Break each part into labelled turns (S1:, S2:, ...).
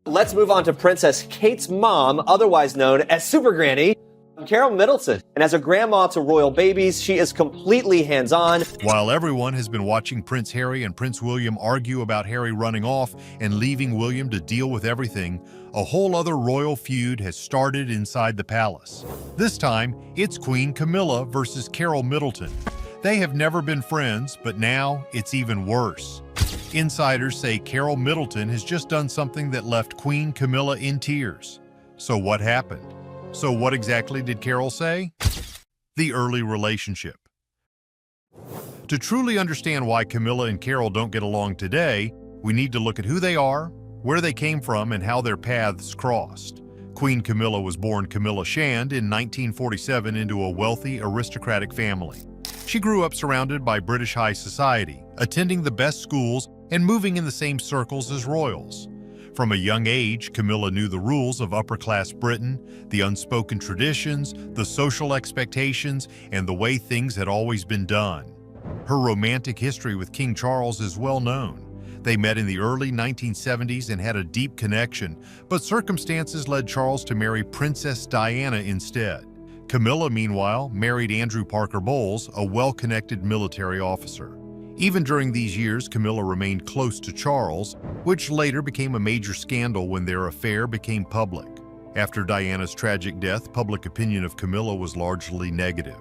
S1: Let's move on to Princess Kate's mom, otherwise known as Super Granny, Carole Middleton. And as a grandma to royal babies, she is completely hands-on.
S2: While everyone has been watching Prince Harry and Prince William argue about Harry running off and leaving William to deal with everything, a whole other royal feud has started inside the palace. This time, it's Queen Camilla versus Carole Middleton. They have never been friends, but now it's even worse. Insiders say Carole Middleton has just done something that left Queen Camilla in tears. So what happened? So what exactly did Carole say? The early relationship. To truly understand why Camilla and Carole don't get along today, we need to look at who they are, where they came from, and how their paths crossed. Queen Camilla was born Camilla Shand in 1947 into a wealthy, aristocratic family. She grew up surrounded by British high society, attending the best schools and moving in the same circles as royals. From a young age, Camilla knew the rules of upper-class Britain, the unspoken traditions, the social expectations, and the way things had always been done. Her romantic history with King Charles is well known. They met in the early 1970s and had a deep connection, but circumstances led Charles to marry Princess Diana instead. Camilla, meanwhile, married Andrew Parker Bowles, a well-connected military officer. Even during these years, Camilla remained close to Charles, which later became a major scandal when their affair became public. After Diana's tragic death, public opinion of Camilla was largely negative.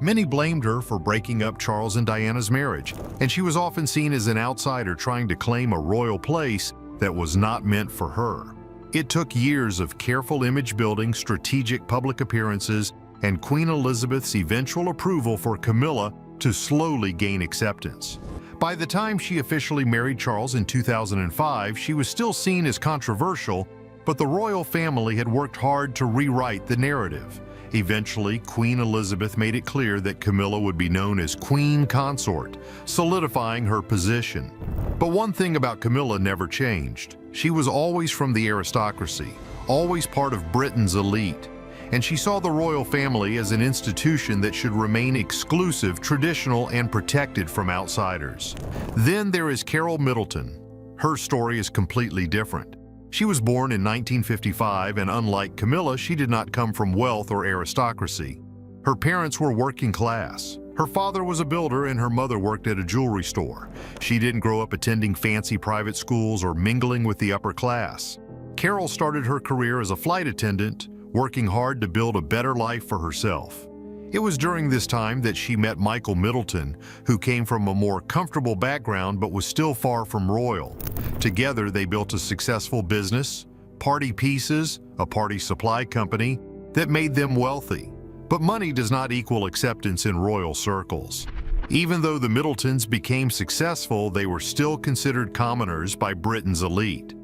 S2: Many blamed her for breaking up Charles and Diana's marriage, and she was often seen as an outsider trying to claim a royal place that was not meant for her. It took years of careful image building, strategic public appearances, and Queen Elizabeth's eventual approval for Camilla to slowly gain acceptance. By the time she officially married Charles in 2005, she was still seen as controversial, but the royal family had worked hard to rewrite the narrative. Eventually, Queen Elizabeth made it clear that Camilla would be known as Queen Consort, solidifying her position. But one thing about Camilla never changed. She was always from the aristocracy, always part of Britain's elite. And she saw the royal family as an institution that should remain exclusive, traditional, and protected from outsiders. Then there is Carole Middleton. Her story is completely different. She was born in 1955, and unlike Camilla, she did not come from wealth or aristocracy. Her parents were working class. Her father was a builder and her mother worked at a jewelry store. She didn't grow up attending fancy private schools or mingling with the upper class. Carole started her career as a flight attendant, working hard to build a better life for herself. It was during this time that she met Michael Middleton, who came from a more comfortable background but was still far from royal. Together, they built a successful business, Party Pieces, a party supply company, that made them wealthy. But money does not equal acceptance in royal circles. Even though the Middletons became successful, they were still considered commoners by Britain's elite.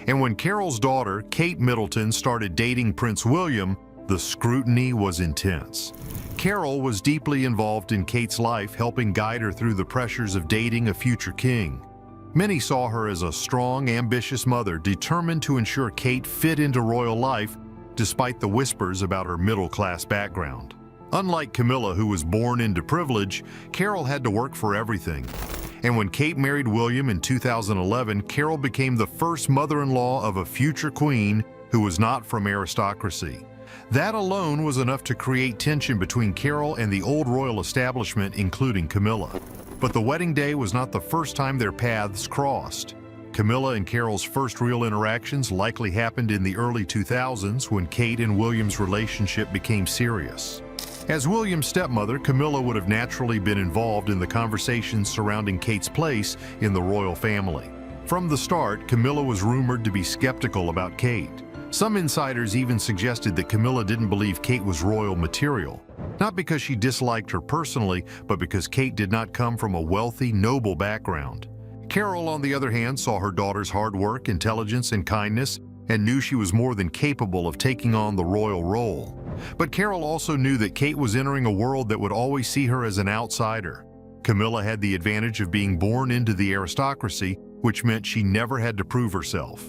S2: And when Carole's daughter, Kate Middleton, started dating Prince William, the scrutiny was intense. Carole was deeply involved in Kate's life, helping guide her through the pressures of dating a future king. Many saw her as a strong, ambitious mother determined to ensure Kate fit into royal life, despite the whispers about her middle-class background. Unlike Camilla, who was born into privilege, Carole had to work for everything. And when Kate married William in 2011, Carole became the first mother-in-law of a future queen who was not from aristocracy. That alone was enough to create tension between Carole and the old royal establishment, including Camilla. But the wedding day was not the first time their paths crossed. Camilla and Carole's first real interactions likely happened in the early 2000s when Kate and William's relationship became serious. As William's stepmother, Camilla would have naturally been involved in the conversations surrounding Kate's place in the royal family. From the start, Camilla was rumored to be skeptical about Kate. Some insiders even suggested that Camilla didn't believe Kate was royal material, not because she disliked her personally, but because Kate did not come from a wealthy, noble background. Carole, on the other hand, saw her daughter's hard work, intelligence, and kindness, and knew she was more than capable of taking on the royal role. But Carole also knew that Kate was entering a world that would always see her as an outsider. Camilla had the advantage of being born into the aristocracy, which meant she never had to prove herself.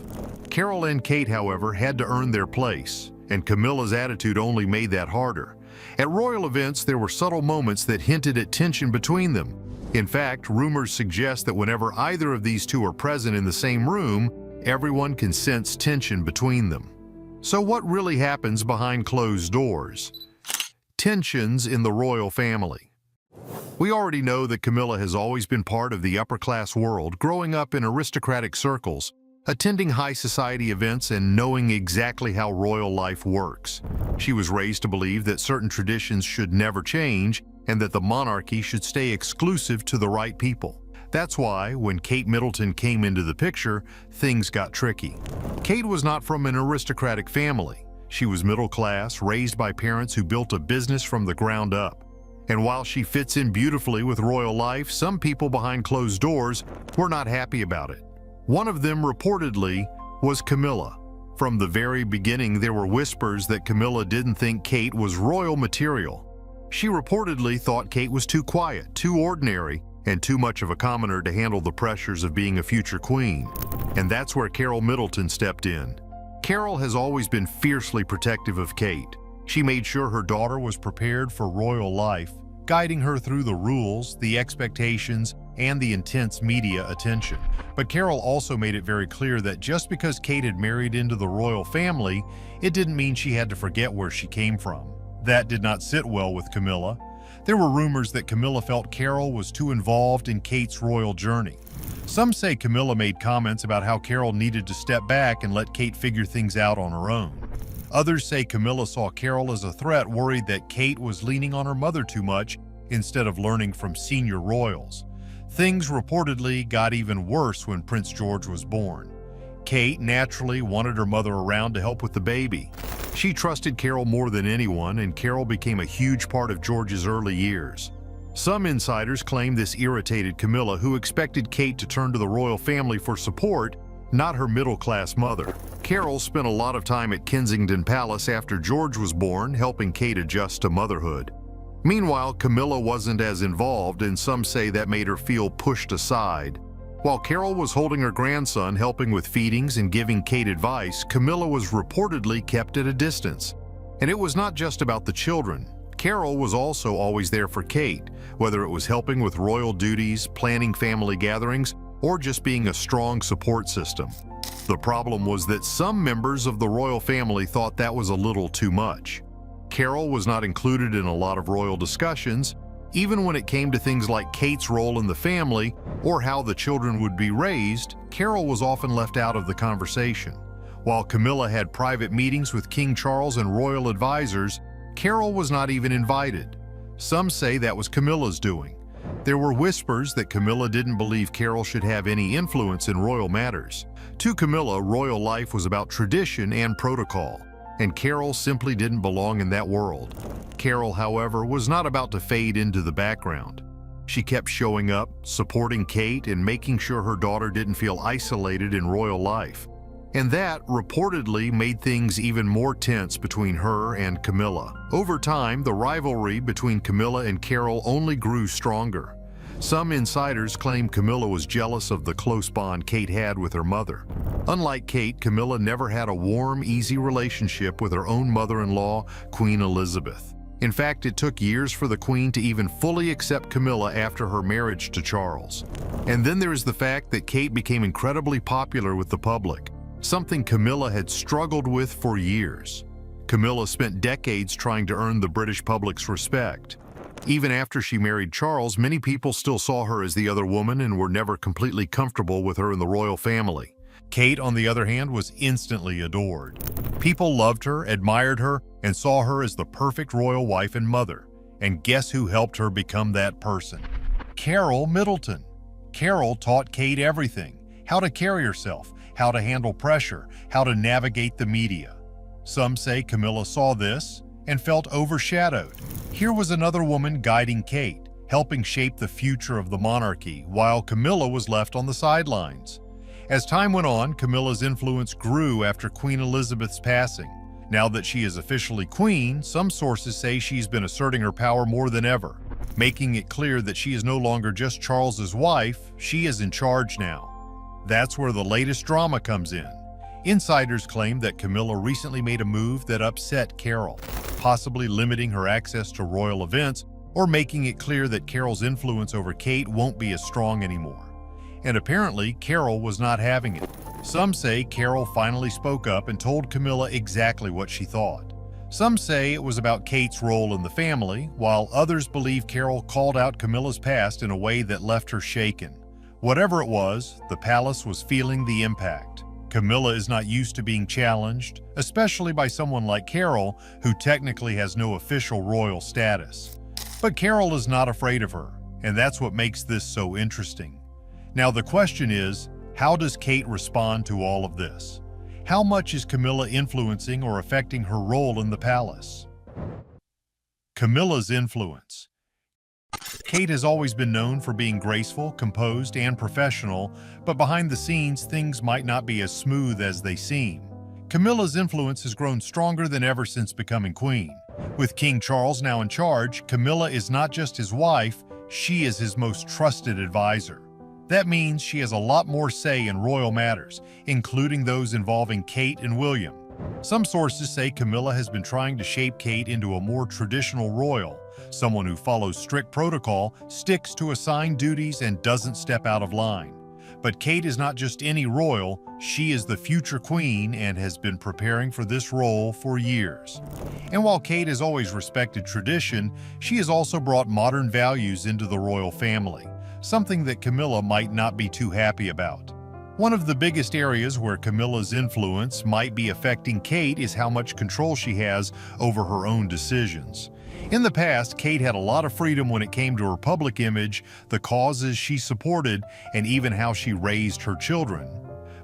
S2: Carole and Kate, however, had to earn their place, and Camilla's attitude only made that harder. At royal events, there were subtle moments that hinted at tension between them. In fact, rumors suggest that whenever either of these two are present in the same room, Everyone can sense tension between them. So what really happens behind closed doors? Tensions in the royal family. We already know that Camilla has always been part of the upper-class world, growing up in aristocratic circles, attending high society events and knowing exactly how royal life works. She was raised to believe that certain traditions should never change and that the monarchy should stay exclusive to the right people. That's why, when Kate Middleton came into the picture, things got tricky. Kate was not from an aristocratic family. She was middle class, raised by parents who built a business from the ground up. And while she fits in beautifully with royal life, some people behind closed doors were not happy about it. One of them, reportedly, was Camilla. From the very beginning, there were whispers that Camilla didn't think Kate was royal material. She reportedly thought Kate was too quiet, too ordinary, and too much of a commoner to handle the pressures of being a future queen. And that's where Carole Middleton stepped in. Carole has always been fiercely protective of Kate. She made sure her daughter was prepared for royal life, guiding her through the rules, the expectations, and the intense media attention. But Carole also made it very clear that just because Kate had married into the royal family, it didn't mean she had to forget where she came from. That did not sit well with Camilla. There were rumors that Camilla felt Carole was too involved in Kate's royal journey. Some say Camilla made comments about how Carole needed to step back and let Kate figure things out on her own. Others say Camilla saw Carole as a threat, worried that Kate was leaning on her mother too much instead of learning from senior royals. Things reportedly got even worse when Prince George was born. Kate naturally wanted her mother around to help with the baby. She trusted Carole more than anyone, and Carole became a huge part of George's early years. Some insiders claim this irritated Camilla, who expected Kate to turn to the royal family for support, not her middle-class mother. Carole spent a lot of time at Kensington Palace after George was born, helping Kate adjust to motherhood. Meanwhile, Camilla wasn't as involved, and some say that made her feel pushed aside. While Carole was holding her grandson, helping with feedings and giving Kate advice, Camilla was reportedly kept at a distance. And it was not just about the children. Carole was also always there for Kate, whether it was helping with royal duties, planning family gatherings, or just being a strong support system. The problem was that some members of the royal family thought that was a little too much. Carole was not included in a lot of royal discussions, even when it came to things like Kate's role in the family or how the children would be raised. Carole was often left out of the conversation. While Camilla had private meetings with King Charles and royal advisors, Carole was not even invited. Some say that was Camilla's doing. There were whispers that Camilla didn't believe Carole should have any influence in royal matters. To Camilla, royal life was about tradition and protocol, and Carole simply didn't belong in that world. Carole, however, was not about to fade into the background. She kept showing up, supporting Kate, and making sure her daughter didn't feel isolated in royal life. And that reportedly made things even more tense between her and Camilla. Over time, the rivalry between Camilla and Carole only grew stronger. Some insiders claim Camilla was jealous of the close bond Kate had with her mother. Unlike Kate, Camilla never had a warm, easy relationship with her own mother-in-law, Queen Elizabeth. In fact, it took years for the Queen to even fully accept Camilla after her marriage to Charles. And then there is the fact that Kate became incredibly popular with the public, something Camilla had struggled with for years. Camilla spent decades trying to earn the British public's respect. Even after she married Charles, many people still saw her as the other woman and were never completely comfortable with her in the royal family. Kate, on the other hand, was instantly adored. People loved her, admired her, and saw her as the perfect royal wife and mother. And guess who helped her become that person? Carole Middleton. Carole taught Kate everything: how to carry herself, how to handle pressure, how to navigate the media. Some say Camilla saw this and felt overshadowed. Here was another woman guiding Kate, helping shape the future of the monarchy, while Camilla was left on the sidelines. As time went on, Camilla's influence grew after Queen Elizabeth's passing. Now that she is officially queen, some sources say she's been asserting her power more than ever, making it clear that she is no longer just Charles's wife, she is in charge now. That's where the latest drama comes in. Insiders claim that Camilla recently made a move that upset Carole, possibly limiting her access to royal events or making it clear that Carole's influence over Kate won't be as strong anymore. And apparently, Carole was not having it. Some say Carole finally spoke up and told Camilla exactly what she thought. Some say it was about Kate's role in the family, while others believe Carole called out Camilla's past in a way that left her shaken. Whatever it was, the palace was feeling the impact. Camilla is not used to being challenged, especially by someone like Carole, who technically has no official royal status. But Carole is not afraid of her, and that's what makes this so interesting. Now the question is, how does Kate respond to all of this? How much is Camilla influencing or affecting her role in the palace? Camilla's influence. Kate has always been known for being graceful, composed, and professional, but behind the scenes, things might not be as smooth as they seem. Camilla's influence has grown stronger than ever since becoming queen. With King Charles now in charge, Camilla is not just his wife, she is his most trusted advisor. That means she has a lot more say in royal matters, including those involving Kate and William. Some sources say Camilla has been trying to shape Kate into a more traditional royal, someone who follows strict protocol, sticks to assigned duties, and doesn't step out of line. But Kate is not just any royal, she is the future queen and has been preparing for this role for years. And while Kate has always respected tradition, she has also brought modern values into the royal family, something that Camilla might not be too happy about. One of the biggest areas where Camilla's influence might be affecting Kate is how much control she has over her own decisions. In the past, Kate had a lot of freedom when it came to her public image, the causes she supported, and even how she raised her children.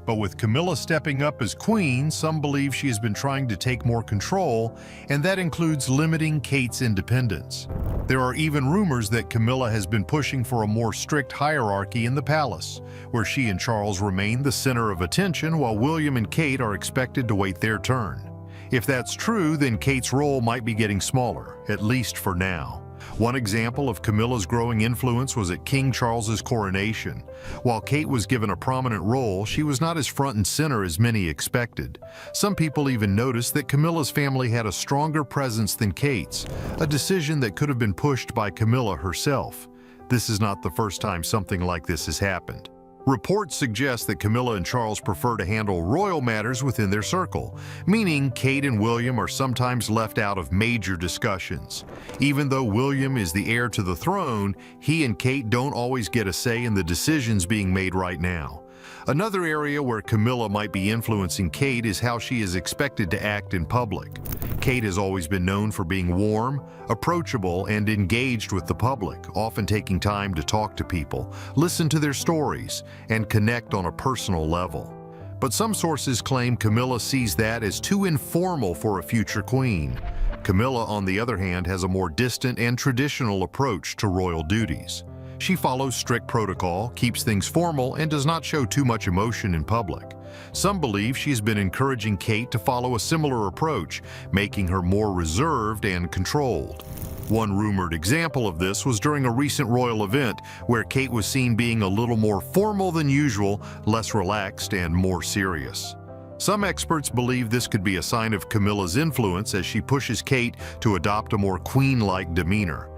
S2: But with Camilla stepping up as queen, some believe she has been trying to take more control, and that includes limiting Kate's independence. There are even rumors that Camilla has been pushing for a more strict hierarchy in the palace, where she and Charles remain the center of attention while William and Kate are expected to wait their turn. If that's true, then Kate's role might be getting smaller, at least for now. One example of Camilla's growing influence was at King Charles's coronation. While Kate was given a prominent role, she was not as front and center as many expected. Some people even noticed that Camilla's family had a stronger presence than Kate's, a decision that could have been pushed by Camilla herself. This is not the first time something like this has happened. Reports suggest that Camilla and Charles prefer to handle royal matters within their circle, meaning Kate and William are sometimes left out of major discussions. Even though William is the heir to the throne, he and Kate don't always get a say in the decisions being made right now. Another area where Camilla might be influencing Kate is how she is expected to act in public. Kate has always been known for being warm, approachable, and engaged with the public, often taking time to talk to people, listen to their stories, and connect on a personal level. But some sources claim Camilla sees that as too informal for a future queen. Camilla, on the other hand, has a more distant and traditional approach to royal duties. She follows strict protocol, keeps things formal, and does not show too much emotion in public. Some believe she has been encouraging Kate to follow a similar approach, making her more reserved and controlled. One rumored example of this was during a recent royal event where Kate was seen being a little more formal than usual, less relaxed, and more serious. Some experts believe this could be a sign of Camilla's influence as she pushes Kate to adopt a more queen-like demeanor.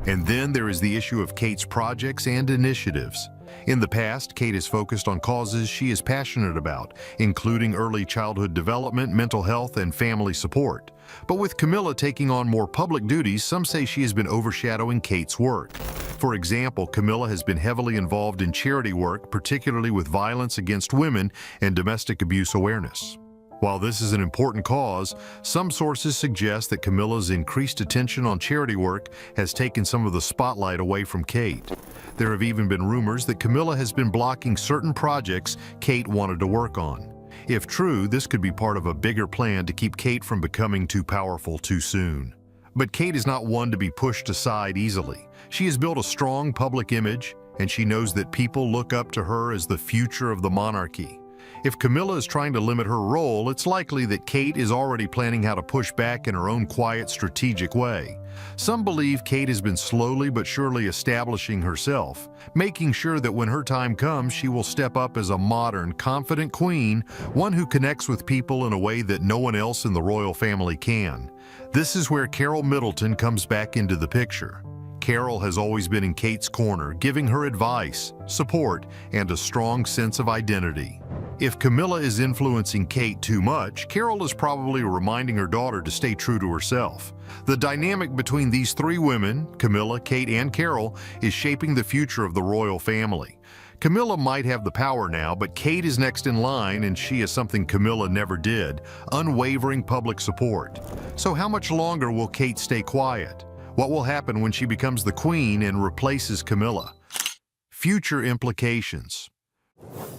S2: And then there is the issue of Kate's projects and initiatives. In the past, Kate has focused on causes she is passionate about, including early childhood development, mental health, and family support. But with Camilla taking on more public duties, some say she has been overshadowing Kate's work. For example, Camilla has been heavily involved in charity work, particularly with violence against women and domestic abuse awareness. While this is an important cause, some sources suggest that Camilla's increased attention on charity work has taken some of the spotlight away from Kate. There have even been rumors that Camilla has been blocking certain projects Kate wanted to work on. If true, this could be part of a bigger plan to keep Kate from becoming too powerful too soon. But Kate is not one to be pushed aside easily. She has built a strong public image, and she knows that people look up to her as the future of the monarchy. If Camilla is trying to limit her role, it's likely that Kate is already planning how to push back in her own quiet, strategic way. Some believe Kate has been slowly but surely establishing herself, making sure that when her time comes, she will step up as a modern, confident queen, one who connects with people in a way that no one else in the royal family can. This is where Carole Middleton comes back into the picture. Carole has always been in Kate's corner, giving her advice, support, and a strong sense of identity. If Camilla is influencing Kate too much, Carole is probably reminding her daughter to stay true to herself. The dynamic between these three women, Camilla, Kate, and Carole, is shaping the future of the royal family. Camilla might have the power now, but Kate is next in line, and she has something Camilla never did: unwavering public support. So how much longer will Kate stay quiet? What will happen when she becomes the queen and replaces Camilla? Future implications.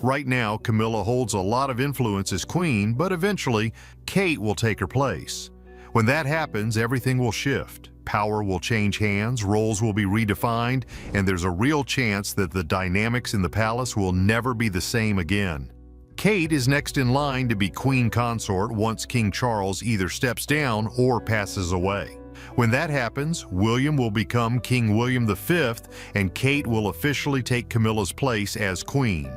S2: Right now, Camilla holds a lot of influence as queen, but eventually, Kate will take her place. When that happens, everything will shift. Power will change hands, roles will be redefined, and there's a real chance that the dynamics in the palace will never be the same again. Kate is next in line to be queen consort once King Charles either steps down or passes away. When that happens, William will become King William V, and Kate will officially take Camilla's place as queen.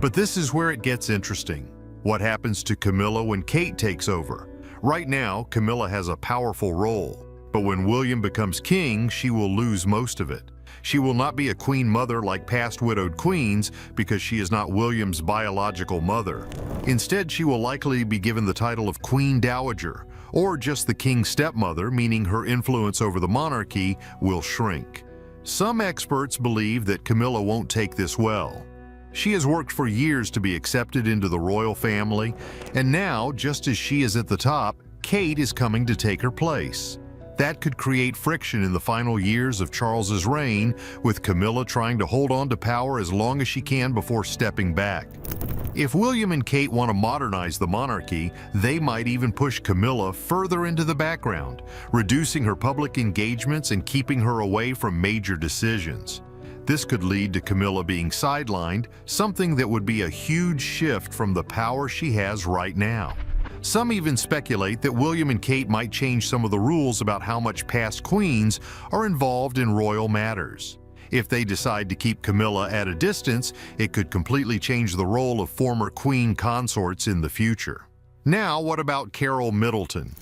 S2: But this is where it gets interesting. What happens to Camilla when Kate takes over? Right now, Camilla has a powerful role, but when William becomes king, she will lose most of it. She will not be a queen mother like past widowed queens because she is not William's biological mother. Instead, she will likely be given the title of Queen Dowager, or just the king's stepmother, meaning her influence over the monarchy will shrink. Some experts believe that Camilla won't take this well. She has worked for years to be accepted into the royal family, and now, just as she is at the top, Kate is coming to take her place. That could create friction in the final years of Charles's reign, with Camilla trying to hold on to power as long as she can before stepping back. If William and Kate want to modernize the monarchy, they might even push Camilla further into the background, reducing her public engagements and keeping her away from major decisions. This could lead to Camilla being sidelined, something that would be a huge shift from the power she has right now. Some even speculate that William and Kate might change some of the rules about how much past queens are involved in royal matters. If they decide to keep Camilla at a distance, it could completely change the role of former queen consorts in the future. Now, what about Carole Middleton?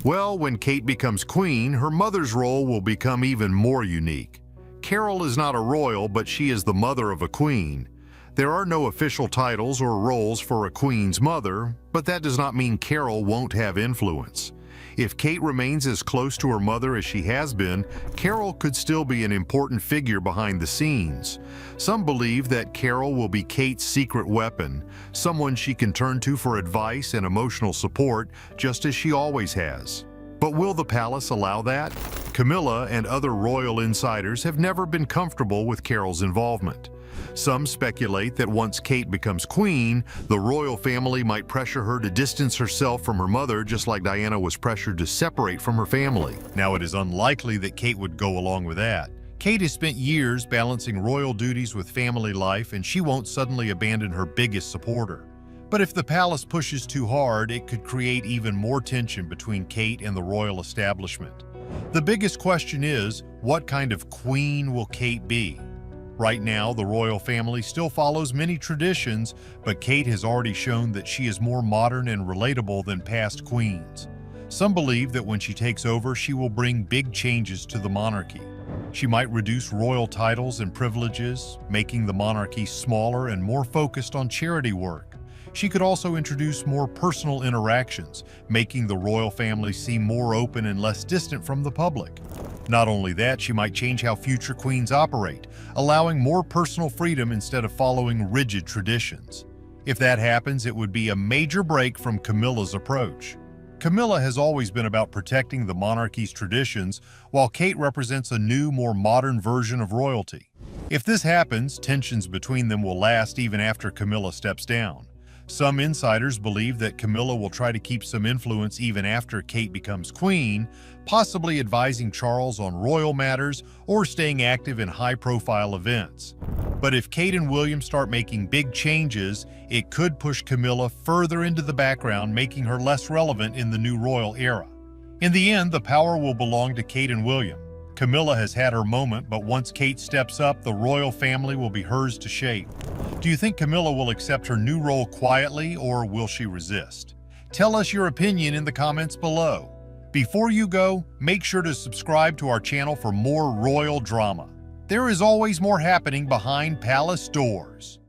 S2: Well, when Kate becomes queen, her mother's role will become even more unique. Carole is not a royal, but she is the mother of a queen. There are no official titles or roles for a queen's mother, but that does not mean Carole won't have influence. If Kate remains as close to her mother as she has been, Carole could still be an important figure behind the scenes. Some believe that Carole will be Kate's secret weapon, someone she can turn to for advice and emotional support, just as she always has. But will the palace allow that? Camilla and other royal insiders have never been comfortable with Carole's involvement. Some speculate that once Kate becomes queen, the royal family might pressure her to distance herself from her mother, just like Diana was pressured to separate from her family. Now, it is unlikely that Kate would go along with that. Kate has spent years balancing royal duties with family life, and she won't suddenly abandon her biggest supporter. But if the palace pushes too hard, it could create even more tension between Kate and the royal establishment. The biggest question is, what kind of queen will Kate be? Right now, the royal family still follows many traditions, but Kate has already shown that she is more modern and relatable than past queens. Some believe that when she takes over, she will bring big changes to the monarchy. She might reduce royal titles and privileges, making the monarchy smaller and more focused on charity work. She could also introduce more personal interactions, making the royal family seem more open and less distant from the public. Not only that, she might change how future queens operate, allowing more personal freedom instead of following rigid traditions. If that happens, it would be a major break from Camilla's approach. Camilla has always been about protecting the monarchy's traditions, while Kate represents a new, more modern version of royalty. If this happens, tensions between them will last even after Camilla steps down. Some insiders believe that Camilla will try to keep some influence even after Kate becomes queen, possibly advising Charles on royal matters or staying active in high-profile events. But if Kate and William start making big changes, it could push Camilla further into the background, making her less relevant in the new royal era. In the end, the power will belong to Kate and William. Camilla has had her moment, but once Kate steps up, the royal family will be hers to shape. Do you think Camilla will accept her new role quietly, or will she resist? Tell us your opinion in the comments below. Before you go, make sure to subscribe to our channel for more royal drama. There is always more happening behind palace doors.